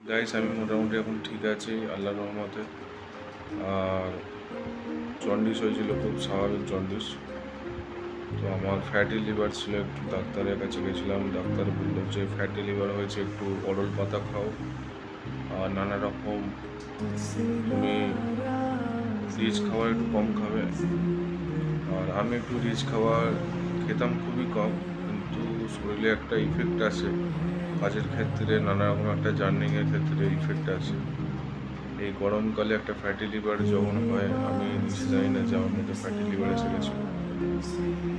Guys আমি মোটামুটি এখন ঠিক আছি আল্লাহর রহমতে। আর জন্ডিস হয়েছিল, খুব স্বাভাবিক জন্ডিস। তো আমার ফ্যাটি লিভার ছিল, একটু ডাক্তারের কাছে গেছিলাম। ডাক্তার বললো যে ফ্যাটি লিভার হয়েছে, একটু অরল পাতা খাও আর নানা রকম তুমি রিচ খাবার একটু কম খাবে। আর আমি একটু রিচ খাবার খেতাম খুবই কম, কিন্তু শরীরে একটা ইফেক্ট আসে কাজের ক্ষেত্রে, নানা রকম একটা জার্নিংয়ের ক্ষেত্রে ইফেক্ট আসে। এই গরমকালে একটা ফ্যাটি লিভার যখন হয়, আমি নিজে জানি না যে আমার মধ্যে ফ্যাটি লিভার এসে গেছিলো।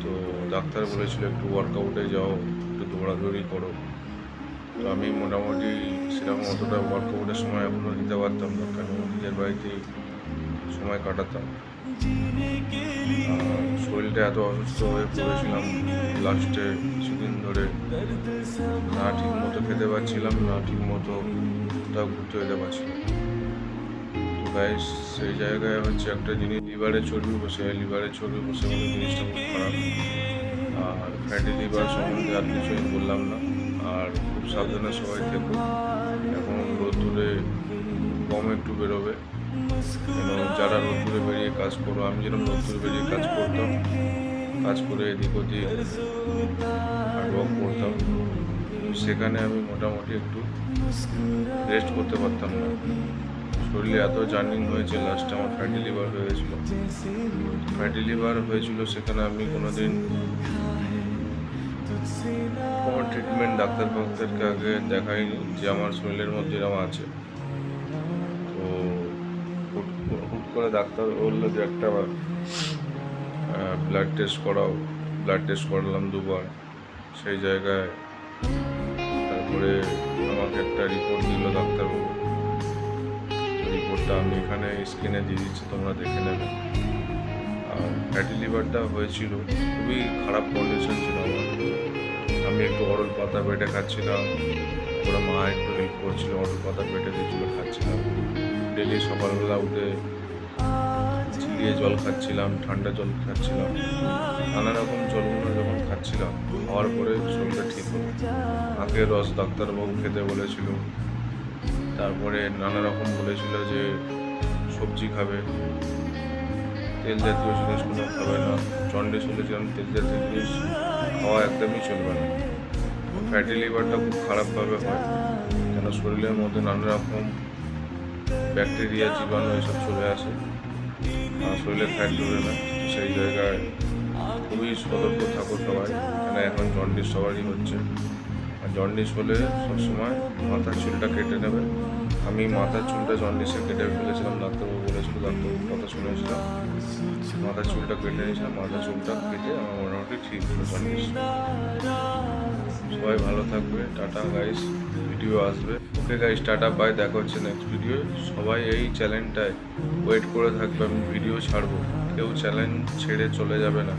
তো ডাক্তার বলেছিল একটু ওয়ার্কআউটে যাও, একটু দৌড়াদৌড়ি করো। তো আমি মোটামুটি সেরকম অতটা ওয়ার্কআউটের সময় এখনও দিতে পারতাম না, কারণ নিজের বাড়িতেই সময় কাটাতাম। শরীরটা এত অসুস্থ হয়ে পড়েছিলাম লাস্টে কিছুদিন ধরে, না ঠিক মতো খেতে পারছিলাম, না ঠিক মতো কোথাও ঘুরতে যেতে পারছিলাম। তো গাইস সেই জায়গায় হচ্ছে একটা জিনিস, লিভারে চর্বি বসে মানে জিনিসটা খুব খারাপ। আর ফ্যাটি লিভার সম্বন্ধে আর কিছু আমি বললাম না। আর খুব সাবধানে সবাই থেকো। এখন রোদ্দুরে কম একটু বেরোবে, এবং যারা রোদ্দুরে বেরিয়ে কাজ করো, আমি যেরকম রোদ্দুরে বেরিয়ে কাজ করতাম, কাজ করে এদিক ওদিক হার্ডওয়ার্ক করতাম, সেখানে আমি মোটামুটি একটু রেস্ট করতে পারতাম না। শরীরে এত জার্নিং হয়েছে, লাস্টে আমার ফ্যাটি লিভার হয়ে গেছিলো। ফ্যাটি লিভার হয়েছিল, সেখানে আমি কোনোদিন কোনো ট্রিটমেন্ট ডাক্তারকে আগে দেখাইনি যে আমার শরীরের মধ্যে এরকম আছে। তো হুট করে ডাক্তার বললো যে একটা ব্লাড টেস্ট করাও। ব্লাড টেস্ট করালাম দুবার। সেই জায়গায় তারপরে আমাকে একটা রিপোর্ট দিল ডাক্তারবাবু। রিপোর্টটা আমি এখানে স্ক্রিনে দিয়ে দিচ্ছি, তোমরা দেখে নেবে। আর ফ্যাটি লিভারটা হয়েছিল, খুবই খারাপ কন্ডিশন ছিল আমার। আমি একটু অরল পাতা বেটে খাচ্ছিলাম, ওরা মা একটু হেল্প করছিল, অরল পাতা বেটে দিয়েছিল, খাচ্ছিলাম। ডেলি সকালবেলা উঠে চিলিয়ে জল খাচ্ছিলাম, ঠান্ডা জল খাচ্ছিলাম, নানা রকম জলগুলো যখন খাচ্ছিলাম, খাওয়ার পরে শরীরটা ঠিক হলো। আখের রস ডাক্তারবাবু খেতে বলেছিল, তারপরে নানা রকম বলেছিল যে সবজি খাবে, তেল জাতীয় জিনিস কোনো খাবে না। জন্ডিস হলে যেমন তেল জাতীয় জিনিস খাওয়া একদমই চলবে না। ফ্যাটি লিভারটা খুব খারাপভাবে হয়, কেন শরীরের মধ্যে নানা রকম ব্যাকটেরিয়া, জীবাণু এসব চলে আসে, আর শরীরে ফ্যাট ধরে না। সেই জায়গায় খুবই সতর্ক থাকো সবাই। এখানে এখন জন্ডিস সবারই হচ্ছে, আর জন্ডিস হলে সবসময় মাথার চুলটা কেটে নেবে। আমি মাথার চুলটা জন্ডিসে কেটে ফেলেছিলাম, ডাক্তারবাবু বলেছিল, ডাক্তারবাবুর কথা শুনেছিলাম, মাথার চুলটা কেটে নিয়েছিলাম। মাথার চুলটা কেটে আমার মোটামুটি ঠিক হলো জন্ডিস। সবাই ভালো থাকবে, টাটা গাইস, ভিডিও আসবে। ওকে গাইস, টাটা, বাই, দেখা হচ্ছে নেক্সট ভিডিও। সবাই এই চ্যানেলটায় ওয়েট করে থাকবে, আমি ভিডিও ছাড়বো, কেউ চ্যানেল ছেড়ে চলে যাবে না।